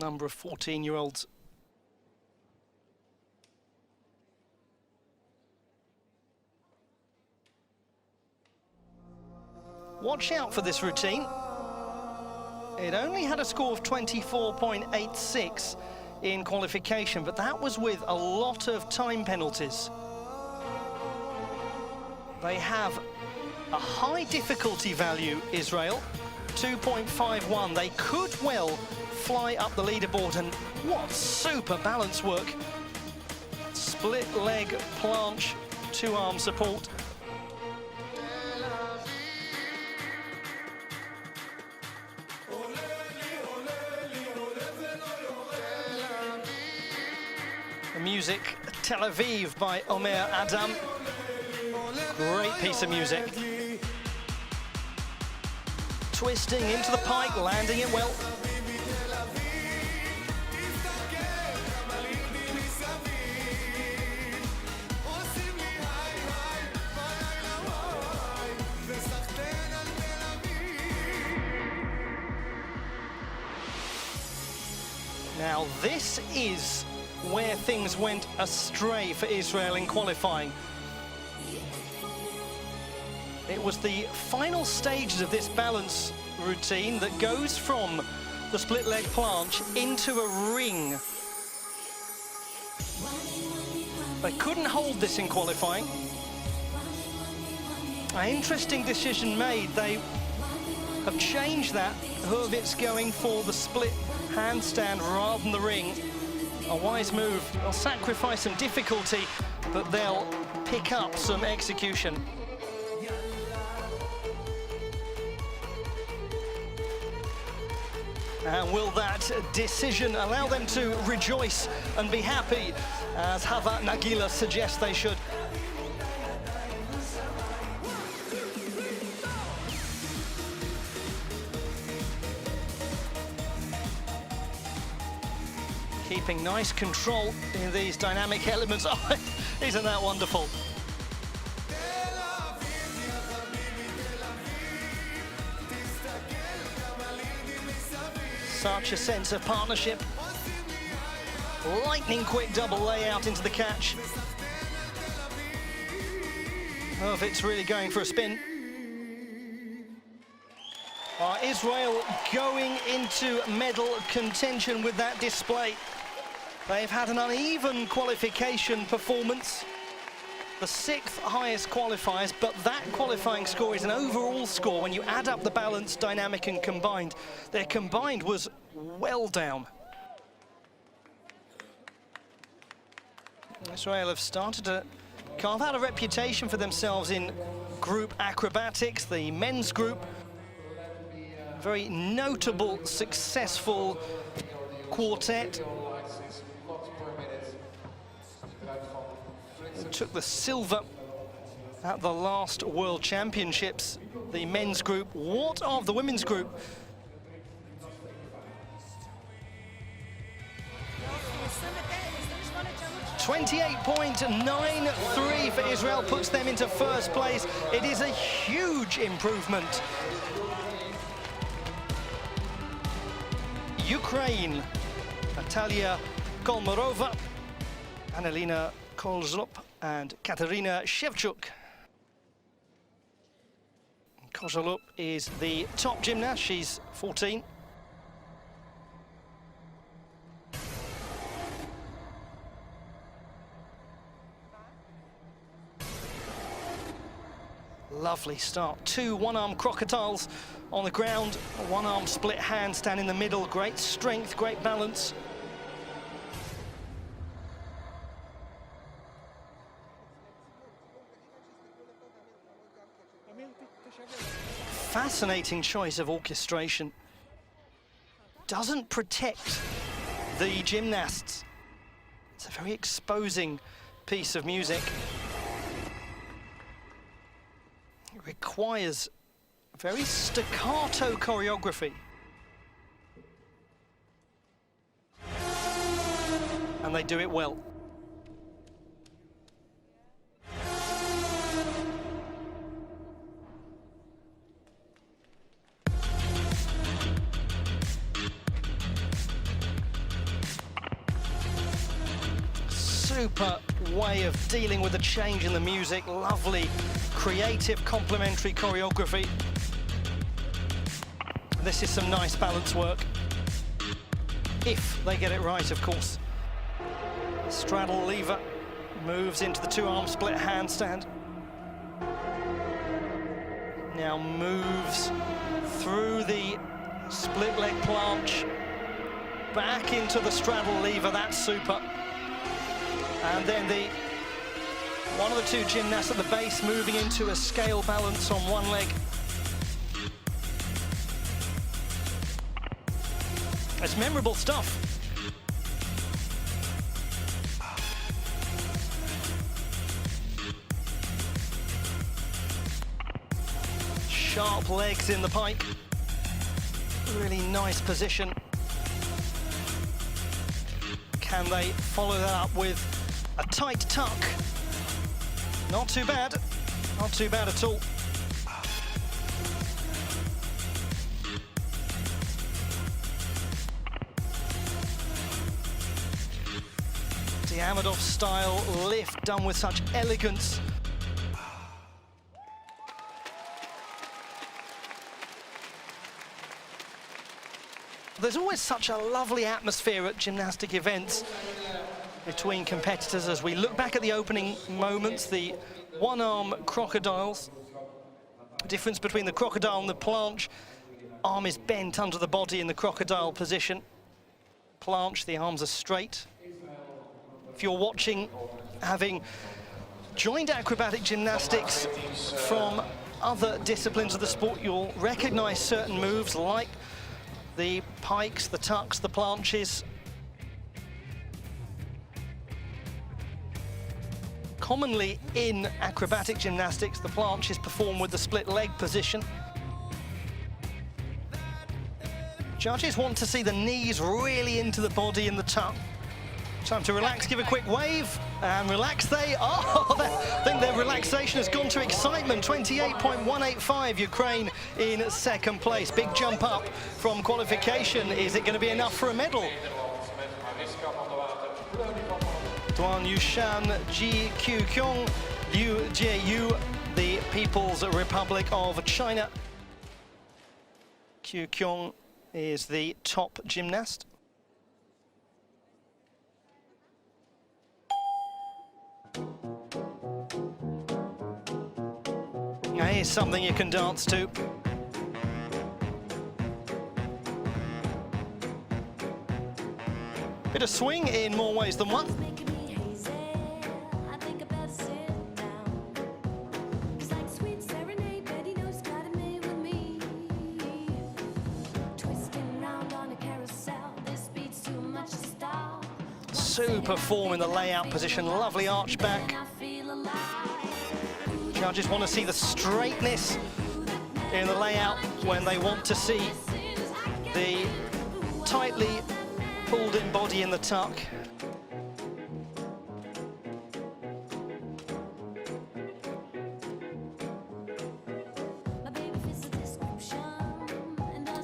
number of 14-year-olds. Watch out for this routine. It only had a score of 24.86 in qualification, but that was with a lot of time penalties. They have a high difficulty value, Israel, 2.51. They could well fly up the leaderboard, and what super balance work. Split leg planche, two-arm support. The music, Tel Aviv by Omer Adam. Great piece of music. Twisting into the pike, landing it well. Now this is where things went astray for Israel in qualifying. It was the final stages of this balance routine that goes from the split leg planche into a ring. They couldn't hold this in qualifying. An interesting decision made. They have changed that. Hurwitz going for the split handstand rather than the ring. A wise move. They'll sacrifice some difficulty, but they'll pick up some execution. And will that decision allow them to rejoice and be happy, as Hava Nagila suggests they should? Keeping nice control in these dynamic elements. Oh, isn't that wonderful? Such a sense of partnership. Lightning quick double layout into the catch. Hurwitz really going for a spin. Israel going into medal contention with that display. They've had an uneven qualification performance. The 6th highest qualifiers, but that qualifying score is an overall score. When you add up the balance, dynamic and combined, their combined was well down. Israel have started to carve out a reputation for themselves in group acrobatics, the men's group. Very notable, successful quartet. Took the silver at the last World Championships, the men's group. What of the women's group? .98.93 for Israel puts them into first place. It is a huge improvement. Ukraine, Natalia Kolmarova, Annalina Kozlop and Katerina Shevchuk. Kozlop is the top gymnast, she's 14. Lovely start. 2 one-arm crocodiles on the ground, a one-arm split handstand in the middle. Great strength, great balance. Fascinating choice of orchestration. Doesn't protect the gymnasts. It's a very exposing piece of music. It requires very staccato choreography. And they do it well. super way of dealing with the change in the music. Lovely, creative, complementary choreography. This is some nice balance work. If they get it right, of course. Straddle lever moves into the two-arm split handstand. Now moves through the split leg planche, back into the straddle lever. That's super. And then one of the two gymnasts at the base moving into a scale balance on one leg. It's memorable stuff. Sharp legs in the pike. Really nice position. Can they follow that up with a tight tuck? Not too bad. Not too bad at all. Diamondov style lift done with such elegance. There's always such a lovely atmosphere at gymnastic events between competitors as we look back at the opening moments, the one-arm crocodiles. The difference between the crocodile and the planche, arm is bent under the body in the crocodile position. Planche, the arms are straight. If you're watching, having joined acrobatic gymnastics from other disciplines of the sport, you'll recognize certain moves like the pikes, the tucks, the planches. Commonly in acrobatic gymnastics, the planche is performed with the split leg position. Judges want to see the knees really into the body in the tuck. Time to relax, give a quick wave, and relax they are. I think their relaxation has gone to excitement. 28.185, Ukraine in second place. Big jump up from qualification. Is it going to be enough for a medal? Duan Yushan, Ji Qiuqiong, Liu Jieyu, the People's Republic of China. Qiuqiong is the top gymnast. Here's something you can dance to. Bit of swing in more ways than one. Super form in the layout position, lovely arch back. Judges want to see the straightness in the layout when they want to see the tightly pulled in body in the tuck.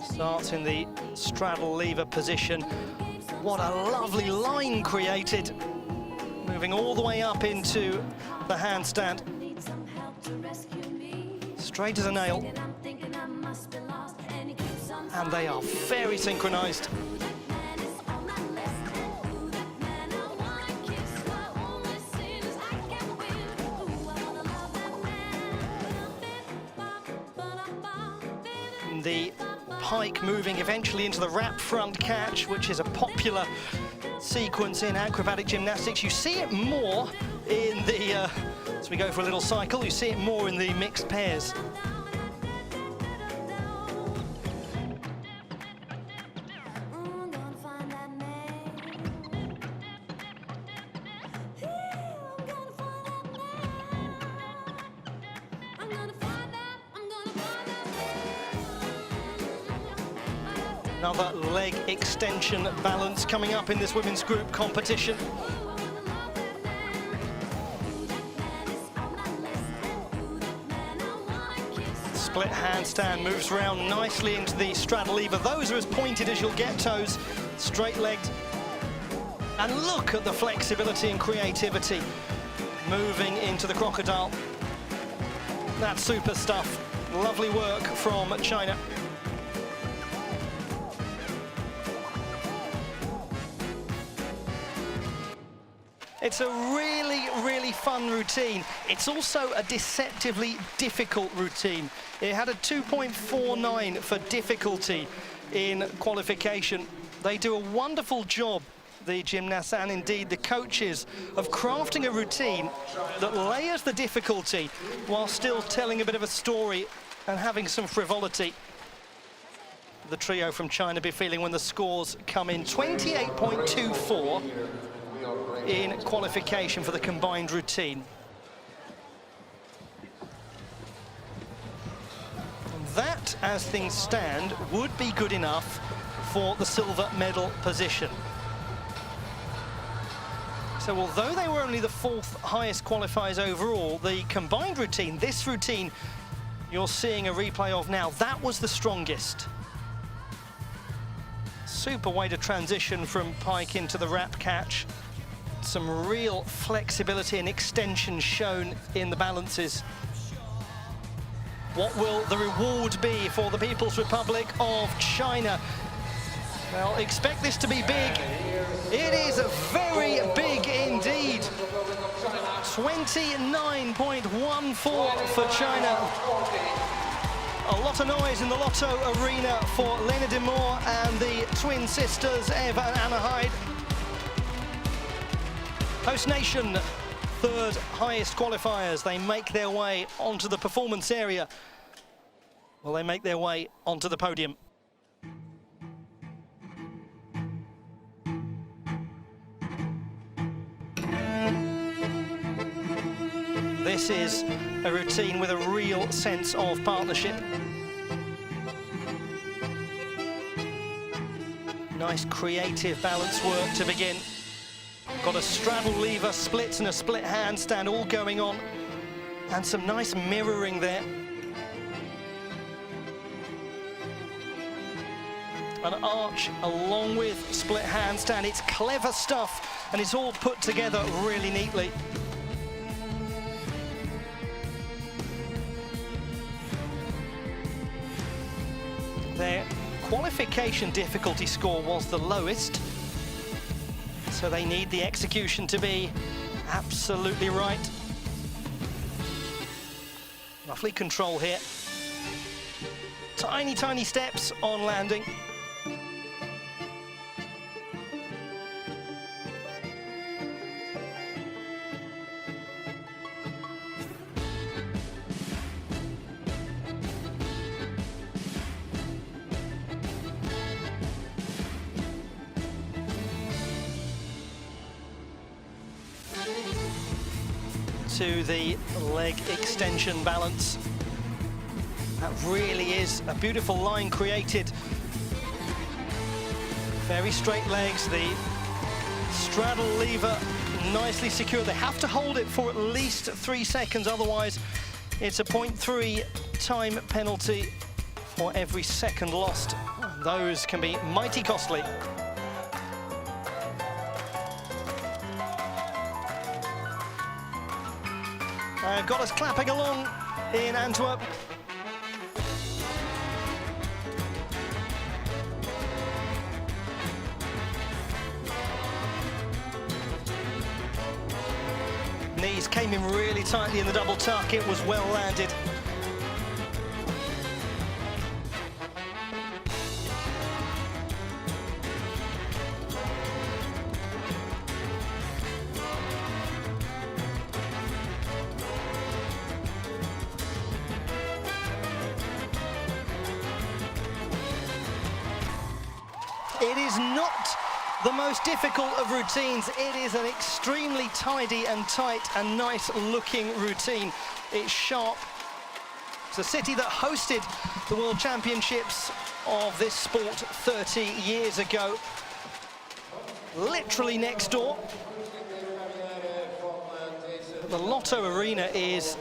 Starts in the straddle lever position. What a lovely line created, moving all the way up into the handstand. Straight as a nail. And they are very synchronized. The pike moving eventually into the wrap front catch, which is a popular sequence in acrobatic gymnastics. You see it more in the, as we go for a little cycle, you see it more in the mixed pairs. Another leg extension balance coming up in this women's group competition. Split handstand moves around nicely into the straddle lever. Those are as pointed as you'll get, toes, straight-legged. And look at the flexibility and creativity moving into the crocodile. That's super stuff. Lovely work from China. It's a really, really fun routine. It's also a deceptively difficult routine. It had a 2.49 for difficulty in qualification. They do a wonderful job, the gymnasts and indeed the coaches, of crafting a routine that layers the difficulty while still telling a bit of a story and having some frivolity. The trio from China be feeling when the scores come in. 28.24 in qualification for the combined routine. That, as things stand, would be good enough for the silver medal position. So although they were only the 4th highest qualifiers overall, the combined routine, this routine you're seeing a replay of now, that was the strongest. Super way to transition from pike into the wrap catch. Some real flexibility and extension shown in the balances. What will the reward be for the People's Republic of China? Well, expect this to be big. It is very big indeed. 29.14 for China. A lot of noise in the Lotto arena for Lena De Moor and the twin sisters, Eva and Anna Hyde. Host nation, 3rd highest qualifiers. They make their way onto the performance area. Well, they make their way onto the podium. This is a routine with a real sense of partnership. Nice creative balance work to begin. Got a straddle lever, splits and a split handstand all going on. And some nice mirroring there. An arch along with split handstand. It's clever stuff and it's all put together really neatly. Their qualification difficulty score was the lowest, so they need the execution to be absolutely right. Lovely control here. Tiny, tiny steps on landing. To the leg extension balance. That really is a beautiful line created. Very straight legs, the straddle lever nicely secure. They have to hold it for at least 3 seconds, otherwise it's a 0.3 time penalty for every second lost. Those can be mighty costly. Got us clapping along in Antwerp. Knees came in really tightly in the double tuck. It was well landed. It is not the most difficult of routines. It is an extremely tidy and tight and nice looking routine. It's sharp. It's a city that hosted the World Championships of this sport 30 years ago. Literally next door. The Lotto Arena is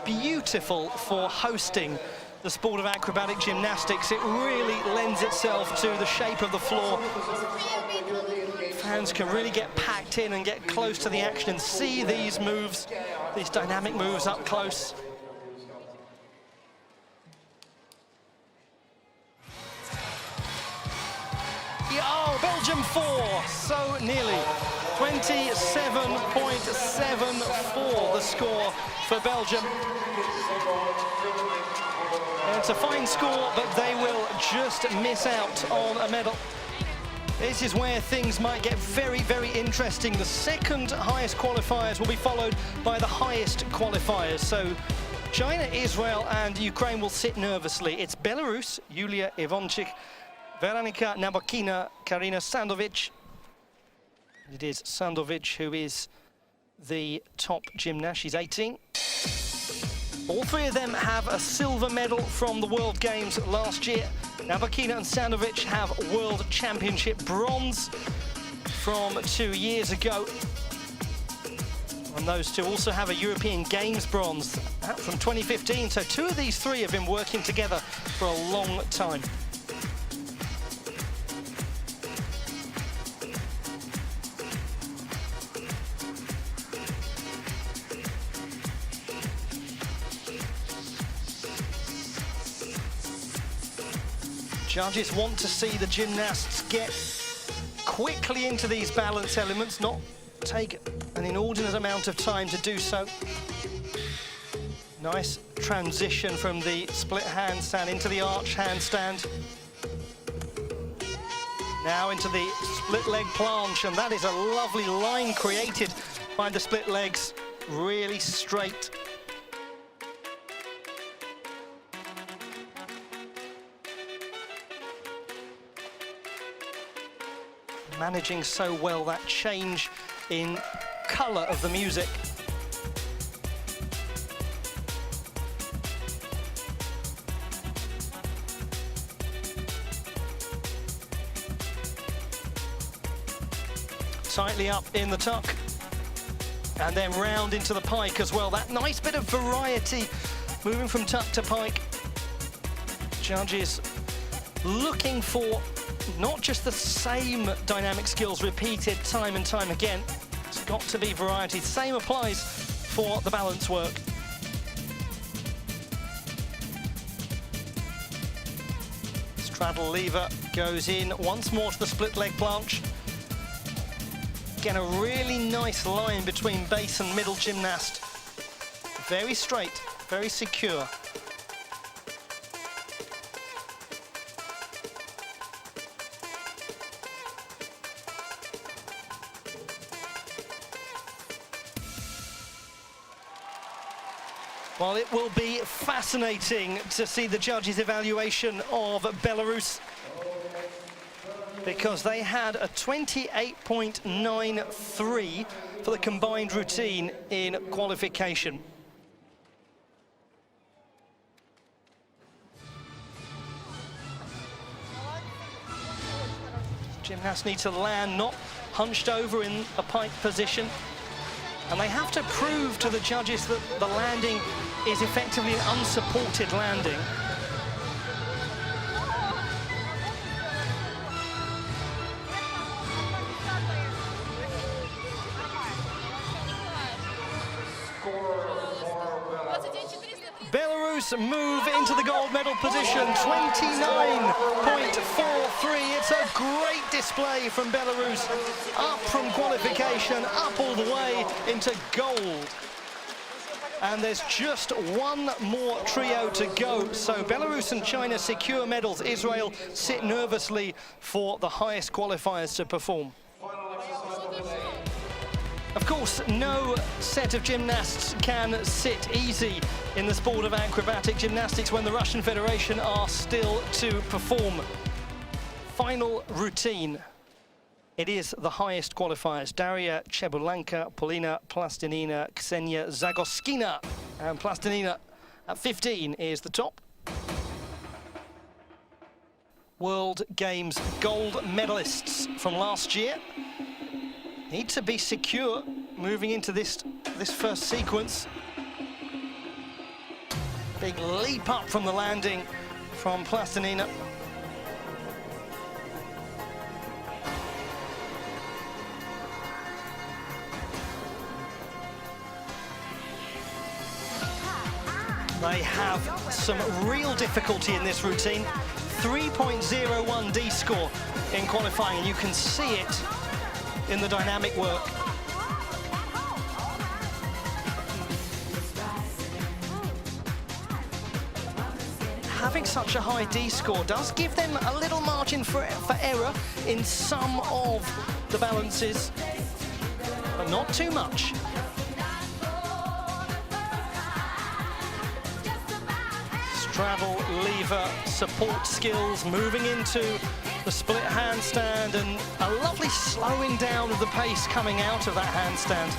beautiful for hosting the sport of acrobatic gymnastics. It really lends itself to the shape of the floor. fans can really get packed in and get close to the action and see these moves, these dynamic moves up close. Oh, Belgium 4, so nearly. 27.74 the score for Belgium. It's a fine score, but they will just miss out on a medal. This is where things might get very, very interesting. The second highest qualifiers will be followed by the highest qualifiers. So China, Israel, and Ukraine will sit nervously. It's Belarus, Yulia Ivonchik, Veronika Nabokina, Karina Sandovic. It is Sandovic who is the top gymnast. She's 18. All three of them have a silver medal from the World Games last year. Nabokina and Sandovic have World Championship bronze from 2 years ago. And those two also have a European Games bronze from 2015. So two of these three have been working together for a long time. Judges want to see the gymnasts get quickly into these balance elements, not take an inordinate amount of time to do so. Nice transition from the split handstand into the arch handstand. Now into the split leg planche, and that is a lovely line created by the split legs, really straight. Managing so well that change in colour of the music. Tightly up in the tuck, and then round into the pike as well. That nice bit of variety, moving from tuck to pike. Judges looking for not just the same dynamic skills repeated time and time again. It's got to be variety. Same applies for the balance work. Straddle lever goes in once more to the split leg planche. Again, a really nice line between base and middle gymnast. Very straight, very secure. Well, it will be fascinating to see the judges' evaluation of Belarus, because they had a 28.93 for the combined routine in qualification. Gymnasts need to land not hunched over in a pike position. And they have to prove to the judges that the landing is effectively an unsupported landing. Belarus move into the gold medal position, 29.43. It's a great display from Belarus, up from qualification, up all the way into gold. And there's just one more trio to go. So Belarus and China secure medals. Israel sit nervously for the highest qualifiers to perform. Of course, no set of gymnasts can sit easy in the sport of acrobatic gymnastics when the Russian Federation are still to perform. Final routine. It is the highest qualifiers. Daria Chebulanka, Polina Plastinina, Ksenia Zagoskina. And Plastinina at 15 is the top. World Games gold medalists from last year. Need to be secure moving into this first sequence. Big leap up from the landing from Plastinina. They have some real difficulty in this routine. 3.01 D score in qualifying, and you can see it in the dynamic work. Having such a high D score does give them a little margin for error in some of the balances, but not too much. Straddle, lever, support skills, moving into the split handstand, and a lovely slowing down of the pace coming out of that handstand.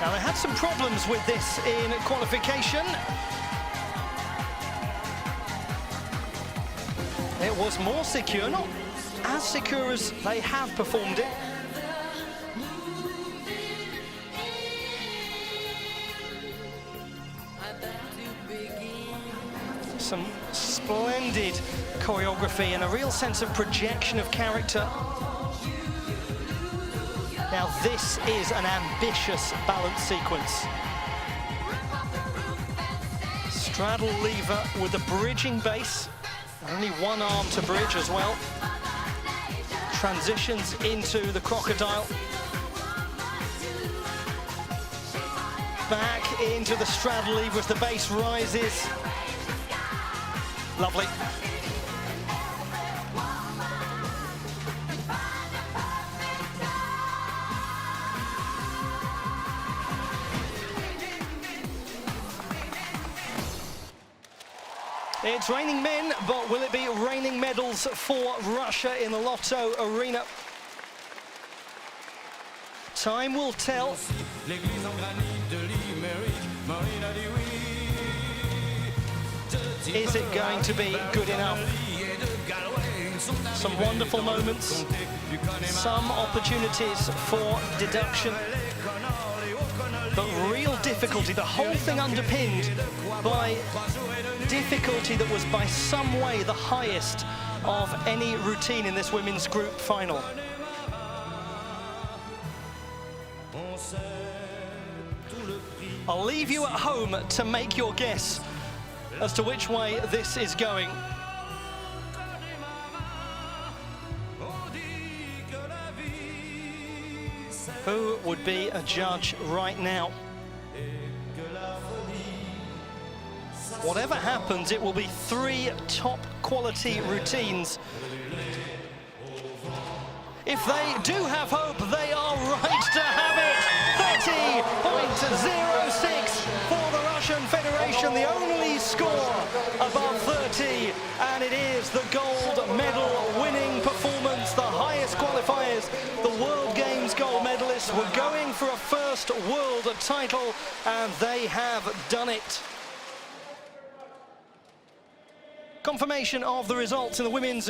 Now, they had some problems with this in qualification. It was more secure, not as secure as they have performed it. Some splendid choreography and a real sense of projection of character. Now, this is an ambitious balance sequence. Straddle lever with a bridging base. Only one arm to bridge as well. Transitions into the crocodile. Back into the straddle lever as the base rises. Lovely. It's raining men, but will it be raining medals for Russia in the Lotto arena? Time will tell. Is it going to be good enough? Some wonderful moments, some opportunities for deduction, but real difficulty, the whole thing underpinned by difficulty that was by some way the highest of any routine in this women's group final. I'll leave you at home to make your guess as to which way this is going. Who would be a judge right now? Whatever happens, it will be 3 top quality routines. If they do have hope, they are right to have it. 30.06 for the Russian Federation, the only score above 30, and it is the gold medal winning performance, the highest qualifiers. The World Games gold medalists were going for a first world title, and they have done it. Confirmation of the results in the women's